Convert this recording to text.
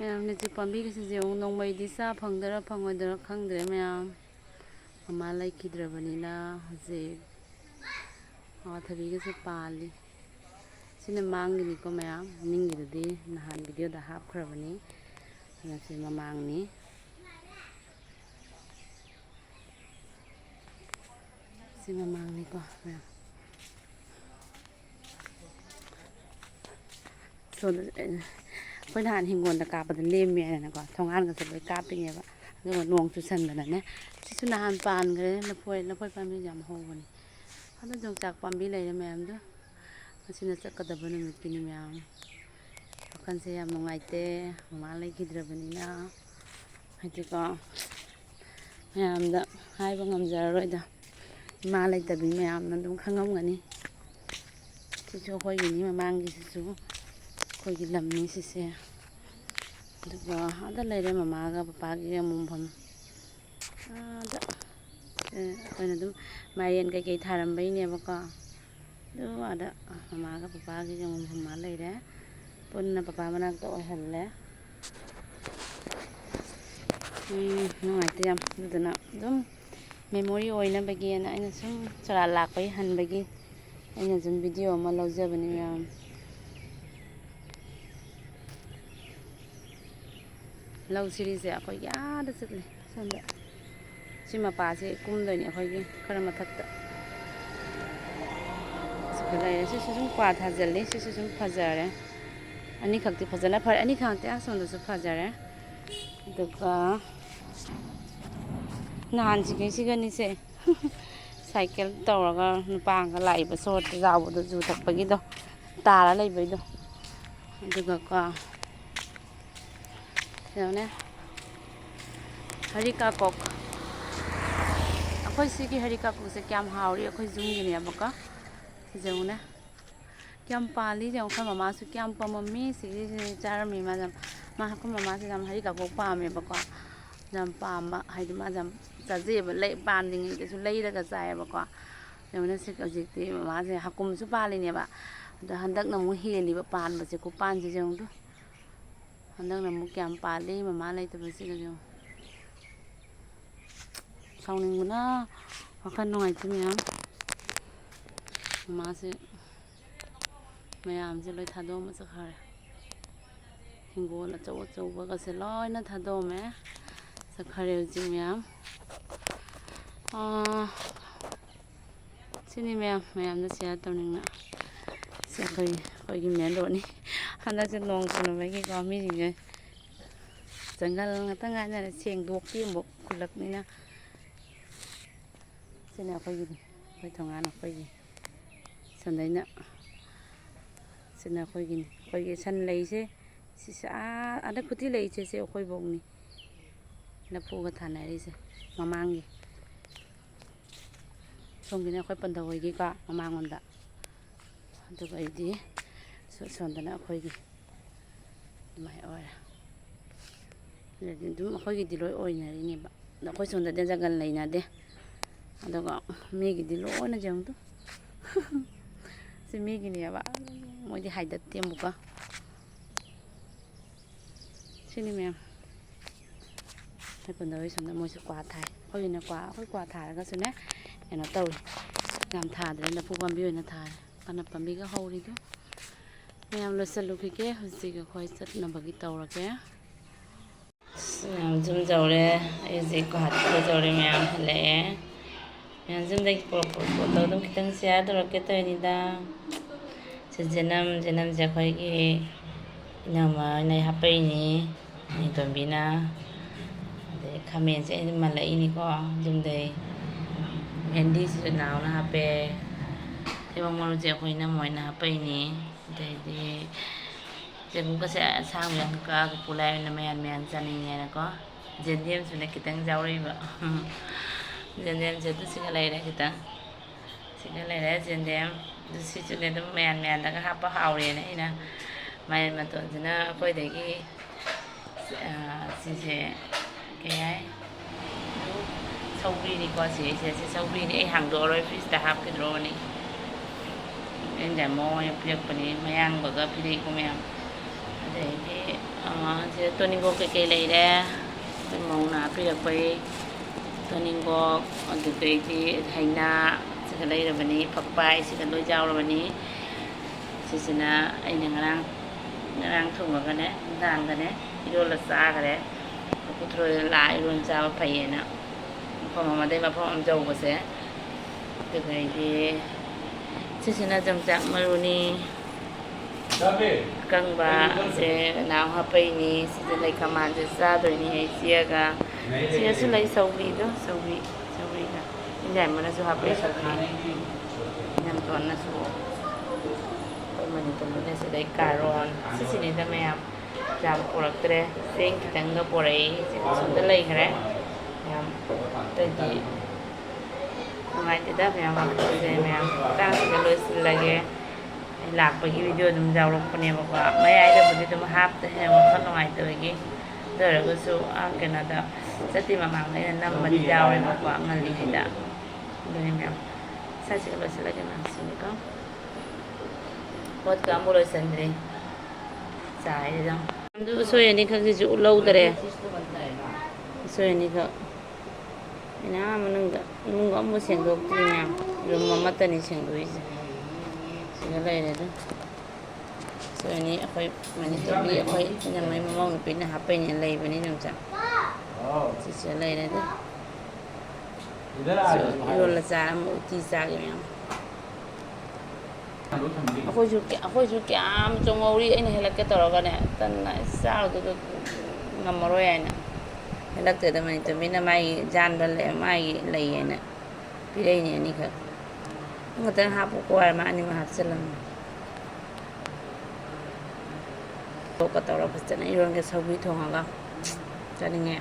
ꯃꯌꯥꯝꯅ ꯍꯧꯖꯤꯛ ꯄꯥꯝꯕꯤꯒꯁꯤꯁꯦ ꯅꯣꯡꯃꯩꯗꯤ ꯆꯥ ꯐꯪꯗꯔꯥ ꯐꯪꯉꯣꯏꯗꯔꯥ ꯈꯪꯗ꯭ꯔꯦ ꯃꯌꯥꯝ. ꯃꯃꯥ ꯂꯩꯈꯤꯗ꯭ꯔꯕꯅꯤꯅ ꯍꯧꯖꯤꯛ ꯑꯋꯥꯊꯕꯤꯒꯁꯦ ꯄꯥꯜꯂꯤ. ꯁꯤꯅ ꯃꯥꯡꯒꯤꯅꯤꯀꯣ ꯃꯌꯥꯝ. ꯅꯤꯡꯒꯤꯗꯨꯗꯤ ꯅꯍꯥꯟ ꯚꯤꯗꯤꯑꯣꯗ ꯍꯥꯞꯈ꯭ꯔꯕꯅꯤ. ꯁꯤ ꯃꯃꯥꯡꯅꯤ. ꯁꯤ ꯃꯃꯥꯡꯅꯤꯀꯣ ꯃꯌꯥꯝ. ꯑꯩꯈꯣꯏ ꯅꯍꯥꯟ ꯍꯤꯡꯒꯣꯜꯗ ꯀꯥꯞꯄꯗ ꯂꯦꯝꯃꯦ ꯍꯥꯏꯅꯀꯣ ꯊꯣꯡꯒꯥꯟꯒꯁꯦ ꯂꯣꯏ ꯀꯥꯞꯄꯤꯅꯦꯕ. ꯑꯗꯨꯒ ꯅꯣꯡ ꯆꯨꯁꯟꯗꯅꯅꯦ ꯁꯤꯁꯨ ꯅꯍꯥꯟ ꯄꯥꯟꯈ꯭ꯔꯦ. ꯂꯐꯣꯏ ꯄꯥꯝꯕꯤ ꯌꯥꯝ ꯍꯧꯕꯅꯤ. ꯑꯗꯨ ꯌꯣꯡꯆꯥꯛ ꯄꯥꯝꯕꯤ ꯂꯩꯔꯦ ꯃꯌꯥꯝꯗꯣ. ꯉꯁꯤꯅ ꯆꯠꯀꯗꯕ ꯅꯨꯃꯤꯠꯀꯤꯅꯤ ꯃꯌꯥꯝ. ꯋꯥꯈꯜꯁꯦ ꯌꯥꯝ ꯅꯨꯡꯉꯥꯏꯇꯦ ꯃꯃꯥ ꯂꯩꯈꯤꯗ꯭ꯔꯕꯅꯤꯅ. ꯍꯥꯏꯗꯤꯀꯣ ꯃꯌꯥꯝꯗ ꯍꯥꯏꯕ ꯉꯝꯖꯔꯔꯣꯏꯗ. ꯏꯃꯥ ꯂꯩꯇꯕꯤ ꯃꯌꯥꯝꯅ ꯑꯗꯨꯝ ꯈꯪꯉꯝꯒꯅꯤ. ꯁꯤꯁꯨ ꯑꯩꯈꯣꯏꯒꯤꯅꯤ. ꯃꯃꯥꯡꯒꯤꯁꯤꯁꯨ ꯑꯩꯈꯣꯏꯒꯤ ꯂꯝꯅꯤ ꯁꯤꯁꯦ. ꯑꯗꯨꯒ ꯑꯥꯗ ꯂꯩꯔꯦ ꯃꯃꯥꯒ ꯄꯄꯥꯒꯤ ꯑꯃꯨꯛꯐꯝ. ꯑꯥꯗ ꯑꯩꯈꯣꯏꯅ ꯑꯗꯨꯝ ꯃꯥꯏꯔꯦꯟ ꯀꯩꯀꯩ ꯊꯥꯔꯝꯕꯩꯅꯦꯕꯀꯣ. ꯑꯗꯨ ꯑꯥꯗ ꯃꯃꯥꯒ ꯄꯄꯥꯒꯤ ꯑꯃꯨꯛꯐꯝ ꯂꯩꯔꯦ. ꯄꯨꯟꯅ ꯄꯄꯥ ꯃꯅꯥꯛꯇ ꯑꯣꯏꯍꯜꯂꯦ. ꯅꯨꯡꯉꯥꯏꯇꯦ ꯌꯥꯝ. ꯑꯗꯨꯗꯨꯅ ꯑꯗꯨꯝ ꯃꯦꯃꯣꯔꯤ ꯑꯣꯏꯅꯕꯒꯤꯅ ꯑꯩꯅ ꯁꯨꯝ ꯆꯔꯥ ꯂꯥꯛꯄꯩ ꯍꯟꯕꯒꯤ ꯑꯩꯅ ꯁꯨꯝ ꯚꯤꯗꯤꯑꯣ ꯑꯃ ꯂꯧꯖꯕꯅꯤ ꯃꯌꯥꯝ. ꯂꯧ ꯁꯤꯔꯤꯁꯦ ꯑꯩꯈꯣꯏꯒꯤ ꯑꯥꯗ ꯆꯠꯂꯦ ꯁꯣꯝꯗ. ꯁꯤ ꯃꯄꯥꯁꯦ ꯀꯨꯝꯗꯣꯏꯅꯤ ꯑꯩꯈꯣꯏꯒꯤ ꯈꯔ ꯃꯊꯛꯇ. ꯁꯤꯗ ꯂꯩꯔꯦ. ꯁꯤꯁꯨ ꯁꯨꯝ ꯀ꯭ꯋꯥ ꯊꯥꯖꯤꯜꯂꯤ. ꯁꯤꯁꯨ ꯁꯨꯝ ꯐꯖꯔꯦ. ꯑꯅꯤꯈꯛꯇꯤ ꯐꯖꯅ ꯐꯔꯦ. ꯑꯅꯤꯈꯛ ꯅꯠꯇꯦ ꯑꯁꯣꯝꯗꯁꯨ ꯐꯖꯔꯦ. ꯑꯗꯨꯒ ꯅꯍꯥꯟꯁꯤꯒꯅꯤꯁꯦ ꯁꯥꯏꯀꯜ ꯇꯧꯔꯒ ꯅꯨꯄꯥ ꯑꯃꯒ ꯂꯥꯛꯏꯕ ꯁꯣꯔꯣꯛꯇ ꯌꯥꯎꯕꯗꯣ ꯖꯨ ꯊꯛꯄꯒꯤꯗꯣ ꯇꯥꯔ ꯂꯩꯕꯩꯗꯣ. ꯑꯗꯨꯒꯀꯣ ꯌꯦꯡꯉꯨꯅꯦ ꯍꯔꯤꯀꯥꯀꯣꯛ. ꯑꯩꯈꯣꯏ ꯁꯤꯒꯤ ꯍꯔꯤꯀꯥꯀꯣꯛꯁꯦ ꯀꯌꯥꯝ ꯍꯥꯎꯔꯤ. ꯑꯩꯈꯣꯏ ꯌꯨꯝꯒꯤꯅꯦꯕꯀꯣ. ꯁꯤꯁꯦ ꯌꯦꯡꯉꯨꯅꯦ ꯀꯌꯥꯝ ꯄꯥꯜꯂꯤ ꯌꯦꯡꯉꯨ. ꯑꯩꯈꯣꯏ ꯃꯃꯥꯁꯨ ꯀꯌꯥꯝ ꯄꯥꯝꯃꯝꯃꯤ. ꯑꯩꯈꯣꯏ ꯃꯃꯥꯁꯦ ꯌꯥꯝ ꯍꯔꯤꯀꯥꯀꯣꯛ ꯄꯥꯝꯃꯦꯕꯀꯣ. ꯌꯥꯝ ꯄꯥꯝꯕ ꯍꯥꯏꯗꯤ ꯃꯥꯁꯦ ꯌꯥꯝ ꯆꯥꯖꯩꯑꯕ. ꯄꯥꯟꯗ꯭ꯔꯤꯉꯩꯗꯁꯨ ꯂꯩꯔꯒ ꯆꯥꯏꯑꯕꯀꯣ. ꯌꯦꯡꯉꯨꯅꯦ ꯍꯧꯖꯤꯛꯇꯤ ꯃꯃꯥꯁꯦ ꯍꯀꯨꯝꯁꯨ ꯄꯥꯜꯂꯤꯅꯦꯕ. ꯑꯗꯣ ꯍꯟꯗꯛꯅ ꯑꯃꯨꯛ ꯍꯦꯜꯂꯤꯕ ꯄꯥꯟꯕꯁꯦ. ꯈꯨꯄꯥꯟꯁꯤꯁꯦ ꯌꯦꯡꯉꯨ. ꯍꯟꯗꯛꯅ ꯑꯃꯨꯛ ꯀꯌꯥꯝ ꯄꯥꯜꯂꯤ ꯃꯃꯥ ꯂꯩꯇꯕꯁꯤꯗ ꯌꯦꯡꯉꯨ. ꯁꯥꯎꯅꯤꯡꯕꯅ ꯋꯥꯈꯜ ꯅꯨꯡꯉꯥꯏꯇꯦ ꯃꯌꯥꯝ. ꯃꯃꯥꯁꯦ ꯃꯌꯥꯝꯁꯦ ꯂꯣꯏ ꯊꯥꯗꯣꯛꯑꯝꯃ ꯆꯠꯈ꯭ꯔꯦ. ꯍꯤꯡꯒꯣꯜ ꯑꯆꯧ ꯑꯆꯧꯕꯒꯁꯦ ꯂꯣꯏꯅ ꯊꯥꯗꯣꯛꯑꯝꯃꯦ ꯆꯠꯈ꯭ꯔꯦ ꯍꯧꯖꯤꯛ ꯃꯌꯥꯝ. ꯁꯤꯅꯤ ꯃꯌꯥꯝꯗ ꯁꯤꯌꯔ ꯇꯧꯅꯤꯡꯅ. ꯁꯤ ꯑꯩꯈꯣꯏꯒꯤ ꯃꯦꯟ ꯔꯣꯗꯅꯤ. ꯍꯟꯗꯛꯁꯦ ꯅꯣꯡ ꯆꯨꯅꯕꯒꯤꯀꯣ ꯃꯤꯁꯤꯡꯁꯦ ꯖꯪꯒꯜ ꯉꯥꯛꯇ ꯉꯥꯏꯅꯔꯦ. ꯁꯦꯡꯗꯣꯛꯇꯦ ꯑꯃꯨꯛ ꯈꯨꯜꯂꯛꯅꯤꯅ. ꯁꯤꯅ ꯑꯩꯈꯣꯏꯒꯤꯅꯤ. ꯑꯩꯈꯣꯏ ꯊꯣꯡꯒꯥꯟ ꯑꯩꯈꯣꯏꯒꯤ. ꯁꯣꯝꯗꯩꯅ ꯁꯤꯅ ꯑꯩꯈꯣꯏꯒꯤꯅꯤ. ꯑꯩꯈꯣꯏꯒꯤ ꯁꯟ ꯂꯩꯁꯦ ꯁꯤꯁꯦ ꯑꯥꯗ ꯈꯨꯊꯤ ꯂꯩꯁꯦ ꯁꯤ ꯑꯩꯈꯣꯏꯐꯧꯅꯤ. ꯂꯐꯨꯒ ꯊꯥꯅꯔꯤꯁꯦ ꯃꯃꯥꯡꯒꯤ. ꯁꯣꯝꯒꯤꯅ ꯑꯩꯈꯣꯏ ꯄꯟꯊꯧꯍꯣꯏꯒꯤꯀꯣ ꯃꯃꯥꯡꯂꯣꯝꯗ. ꯑꯗꯨꯒ ꯑꯩꯗꯤ ꯁꯣꯝꯗꯅ ꯑꯩꯈꯣꯏꯒꯤ ꯑꯗꯨꯃꯥꯏꯅ ꯑꯣꯏꯔꯦ. ꯑꯗꯨꯗꯤ ꯑꯗꯨꯝ ꯑꯩꯈꯣꯏꯒꯤꯗꯤ ꯂꯣꯏ ꯑꯣꯏꯅꯔꯤꯅꯦꯕ. ꯑꯗꯣ ꯑꯩꯈꯣꯏ ꯁꯣꯝꯗꯗꯤ ꯖꯪꯒꯜ ꯂꯩꯅꯗꯦ. ꯑꯗꯨꯒ ꯃꯤꯒꯤꯗꯤ ꯂꯣꯏꯅ ꯌꯦꯡꯉꯨ. ꯁꯤ ꯃꯤꯒꯤꯅꯦꯕ. ꯃꯣꯏꯗꯤ ꯍꯥꯏꯗꯠꯇꯦ ꯑꯃꯨꯛꯀ. ꯁꯤꯅꯤ ꯃꯌꯥꯝ. ꯑꯩꯈꯣꯏ ꯄꯟꯊꯧ ꯍꯣꯏ ꯁꯣꯝꯗ ꯃꯣꯏꯁꯨ ꯀ꯭ꯋꯥ ꯊꯥꯏ. ꯑꯩꯈꯣꯏ ꯀ꯭ꯋꯥ ꯊꯥꯔꯒꯁꯨꯅꯦ ꯀꯩꯅꯣ ꯇꯧꯏ. ꯌꯥꯝ ꯊꯥꯗ꯭ꯔꯦ. ꯂꯐꯨ ꯄꯥꯝꯕꯤ ꯑꯣꯏꯅ ꯊꯥꯔꯦ. ꯀꯅꯞ ꯄꯥꯝꯕꯤꯒ ꯍꯧꯔꯤꯗꯣ. ꯃꯌꯥꯝ ꯂꯣꯏꯁꯤꯜꯂꯨꯈꯤꯒꯦ. ꯍꯧꯖꯤꯛ ꯑꯩꯈꯣꯏ ꯆꯠꯅꯕꯒꯤ ꯇꯧꯔꯒꯦ. ꯃꯌꯥꯝ ꯖꯨꯝ ꯖꯧꯔꯦ. ꯑꯩ ꯍꯧꯖꯤꯛ ꯒꯨꯋꯥꯍꯥꯇꯤꯗ ꯖꯧꯔꯦ ꯃꯌꯥꯝ ꯍꯜꯂꯛꯑꯦ. ꯃꯌꯥꯝ ꯌꯨꯝꯗꯒꯤ ꯄꯣꯠꯇꯣ ꯑꯗꯨꯝ ꯈꯤꯇꯪ ꯁꯤꯌꯔ ꯇꯧꯔꯛꯀꯦ ꯇꯧꯔꯤꯅꯤꯗ. ꯁꯤ ꯖꯦꯅꯝꯁꯦ ꯑꯩꯈꯣꯏꯒꯤ ꯏꯅꯝꯃ ꯍꯣꯏꯅ ꯍꯥꯞꯄꯛꯏꯅꯤ. ꯅꯤꯡꯇꯣꯝꯕꯤꯅ. ꯑꯗꯩ ꯈꯥꯃꯦꯟꯁꯦ ꯑꯩꯅ ꯃꯜꯂꯛꯏꯅꯤꯀꯣ ꯌꯨꯝꯗꯩ. ꯚꯦꯟꯗꯤꯁꯤꯁꯨ ꯅꯥꯎꯅ ꯍꯥꯞꯄꯦ. ꯊꯩꯕꯣꯡ ꯃꯔꯨꯁꯦ ꯑꯩꯈꯣꯏ ꯏꯅꯝꯃ ꯍꯣꯏꯅ ꯍꯥꯞꯄꯛꯏꯅꯤ. ꯑꯗꯩꯗꯤ ꯆꯦꯡꯀꯨꯞꯀꯁꯦ ꯑꯁꯥꯡꯕ ꯌꯥꯝ ꯀꯛꯑꯒ ꯄꯨꯂꯥꯏ ꯑꯣꯏꯅ ꯃꯌꯥꯟ ꯆꯥꯅꯤꯡꯉꯦꯅꯀꯣ. ꯌꯦꯟꯗꯦꯝꯁꯨꯅꯦ ꯈꯤꯇꯪ ꯌꯥꯎꯔꯛꯏꯕ. ꯌꯦꯟꯗꯦꯝꯁꯦ ꯑꯗꯨ ꯁꯤꯒ ꯂꯩꯔꯦ ꯈꯤꯇꯪ. ꯁꯤꯒ ꯂꯩꯔꯦ ꯌꯦꯟꯗꯦꯝ. ꯑꯗꯨ ꯁꯤꯁꯨꯅꯦ ꯑꯗꯨꯝ ꯃꯌꯥꯟꯗꯒ ꯍꯥꯞꯄ ꯍꯥꯎꯔꯦꯅ ꯑꯩꯅ ꯃꯥꯏꯔꯦꯟ ꯃꯇꯣꯟꯁꯤꯅ ꯑꯩꯈꯣꯏꯗꯒꯤ ꯁꯤꯁꯦ ꯀꯩ ꯍꯥꯏ ꯁꯧꯒ꯭ꯔꯤꯅꯤꯀꯣ. ꯁꯤ ꯁꯧꯒ꯭ꯔꯤꯅꯤ. ꯑꯩ ꯍꯥꯡꯗꯣꯛꯑꯔꯣꯏ ꯐ꯭ꯔꯤꯖꯇ ꯍꯥꯞꯈꯤꯗ꯭ꯔꯣꯕꯅꯤ. ꯑꯩꯅ ꯃꯑꯣꯡ ꯑꯣꯏꯅ ꯄꯤꯔꯛꯄꯅꯤ. ꯃꯌꯥꯡꯕꯒ ꯄꯤꯔꯛꯏꯀꯣ ꯃꯌꯥꯝ. ꯑꯗꯩꯗꯤ ꯁꯤꯗ ꯇꯣꯅꯤꯡꯀꯣꯛ ꯀꯩꯀꯩ ꯂꯩꯔꯦ ꯑꯩꯈꯣꯏ ꯃꯧꯅ ꯍꯥꯞꯄꯤꯔꯛꯄꯩ ꯇꯣꯅꯤꯡꯀꯣꯛ ꯑꯗꯨꯗꯩꯗꯤ ꯍꯩꯅꯥ ꯁꯤꯒ ꯂꯩꯔꯕꯅꯤ ꯐꯛꯄꯥꯏ ꯁꯤꯒ ꯂꯣꯏ ꯌꯥꯎꯔꯕꯅꯤ ꯁꯤꯁꯤꯅ ꯑꯩꯅ ꯉꯔꯥꯡ ꯊꯣꯡꯉꯒꯅꯦ ꯅꯨꯡꯗꯥꯡꯗꯅꯦ ꯏꯔꯣꯜꯂ ꯆꯥꯈꯔꯦ ꯎꯊ꯭ꯔꯣꯏꯗ ꯂꯥꯛꯑ ꯏꯔꯣꯜ ꯆꯥꯕ ꯐꯩꯌꯦꯅ ꯃꯐꯝ ꯑꯃꯗꯩ ꯃꯐꯝ ꯑꯃ ꯌꯧꯕꯁꯦ ꯑꯗꯨꯗꯩꯗꯤ ꯁꯤꯁꯤꯅ ꯌꯣꯡꯆꯥꯛ ꯃꯔꯨꯅꯤ ꯑꯀꯪꯕ ꯁꯦ ꯅꯥꯎ ꯍꯥꯞꯄꯩꯅꯤ ꯁꯤꯁꯦ ꯂꯩ ꯈꯥꯃꯥꯟꯁꯦ ꯆꯥꯗꯣꯏꯅꯤ ꯑꯩ ꯆꯤꯑꯒ ꯁꯤꯗꯁꯨ ꯂꯩ ꯁꯧꯒ꯭ꯔꯤꯒ ꯏꯟꯖꯥꯡꯃꯅꯁꯨ ꯍꯥꯞꯄꯩ ꯁꯧꯒ꯭ꯔꯤ ꯏꯅꯝꯇꯣꯟꯅꯁꯨ ꯑꯩꯈꯣꯏ ꯃꯅꯤꯄꯨꯔꯗ ꯁꯤꯗꯩ ꯀꯥꯔꯣꯟ ꯁꯤꯁꯤꯅꯤꯗ ꯃꯌꯥꯝ ꯌꯥꯝ ꯄꯣꯔꯛꯇ꯭ꯔꯦ ꯆꯦꯡ ꯈꯤꯇꯪꯒ ꯄꯣꯔꯛꯏ ꯁꯣꯝꯗ ꯂꯩꯈ꯭ꯔꯦ ꯃꯌꯥꯝ ꯑꯇꯩꯗꯤ ꯅꯨꯡꯉꯥꯏꯇꯦꯗ ꯃꯌꯥꯝ ꯋꯥꯈꯜꯁꯦ ꯃꯌꯥꯝ ꯃꯇꯥꯡꯁꯤꯗ ꯂꯣꯏꯁꯤꯜꯂꯒꯦ ꯑꯩ ꯂꯥꯛꯄꯒꯤ ꯚꯤꯗꯤꯑꯣ ꯑꯗꯨꯝ ꯌꯥꯎꯔꯛꯄꯅꯦꯕꯀꯣ ꯃꯌꯥꯏꯗꯕꯨꯗꯤ ꯑꯗꯨꯝ ꯍꯥꯞꯇꯦ ꯋꯥꯈꯜ ꯅꯨꯡꯉꯥꯏꯇꯕꯒꯤ ꯑꯗꯨ ꯑꯣꯏꯔꯒꯁꯨ ꯀꯩꯅꯣꯗ ꯆꯠꯇꯤ ꯃꯃꯥꯡꯗ ꯑꯩꯅ ꯅꯝꯕꯗꯤ ꯌꯥꯎꯔꯦꯕꯀꯣ ꯉꯜꯂꯤꯉꯩꯗ ꯑꯗꯨꯅꯤ ꯃꯌꯥꯝ ꯁꯥꯁꯤꯒ ꯂꯣꯏꯁꯤꯜꯂꯒꯦ ꯃꯌꯥꯝꯁꯤꯅꯤꯀꯣ ꯄꯣꯠꯀ ꯑꯃꯨꯛ ꯂꯣꯏꯁꯤꯟꯗ꯭ꯔꯤ ꯆꯥꯏꯔꯤꯗ ꯑꯗꯨ ꯎꯁꯣꯏ ꯑꯅꯤꯈꯛꯁꯤꯁꯨ ꯂꯧꯗꯔꯦ ꯎꯁꯣꯏ ꯑꯅꯤꯈꯛ ꯑꯩꯅ ꯃꯅꯨꯡꯗ ꯏꯃꯨꯡꯒ ꯑꯃꯨꯛ ꯁꯦꯡꯗꯣꯛꯇ꯭ꯔꯤ ꯃꯌꯥꯝ ꯔꯨꯝ ꯑꯃꯠꯇꯅꯤ ꯁꯦꯡꯗꯣꯛꯏꯁꯦ ꯁꯤꯗ ꯂꯩꯔꯦꯗ ꯎꯁꯣꯏ ꯑꯅꯤ ꯑꯩꯈꯣꯏ ꯃꯅꯤꯄꯨꯔꯤ ꯑꯩꯈꯣꯏ ꯏꯅꯝꯃꯩ ꯃꯃꯧ ꯅꯨꯄꯤꯅ ꯍꯥꯞꯄꯩꯅꯦ ꯂꯩꯕꯅꯤ ꯌꯣꯡꯆꯥꯛ ꯁꯤꯁꯤꯗ ꯂꯩꯔꯦꯗ ꯏꯔꯣꯜꯂ ꯆꯥꯔ ꯑꯃꯨꯛ ꯎꯇꯤ ꯆꯥꯒꯦ ꯃꯌꯥꯝ ꯑꯩꯈꯣꯏꯁꯨ ꯀꯌꯥꯝ ꯆꯣꯡꯍꯧꯔꯤ ꯑꯩꯅ ꯍꯦꯜꯂꯛꯀꯦ ꯇꯧꯔꯒꯅꯦ ꯇꯟꯅ ꯆꯥꯕꯗꯨꯗ ꯉꯝꯃꯔꯣꯏ ꯍꯥꯏꯅ ꯍꯦꯜꯂꯛꯇꯦꯗ ꯃꯅꯤꯇꯨꯃꯤꯅ ꯃꯥꯒꯤ ꯖꯥꯟꯕ ꯃꯥꯒꯤ ꯂꯩꯌꯦꯅ ꯄꯤꯔꯛꯏꯅꯦ ꯑꯅꯤꯈꯛ ꯑꯃꯈꯛꯇꯪ ꯍꯥꯞꯄꯨꯀꯣ ꯍꯥꯏꯔ ꯃꯥ ꯑꯅꯤꯃꯛ ꯍꯥꯞꯆꯤꯜꯂꯝꯃꯦ ꯇꯣꯛꯀ ꯇꯧꯔ ꯐꯖꯅ ꯏꯔꯣꯟꯒꯦ ꯁꯧꯒ꯭ꯔꯤ ꯊꯣꯡꯉꯒ ꯆꯥꯅꯤꯡꯉꯦ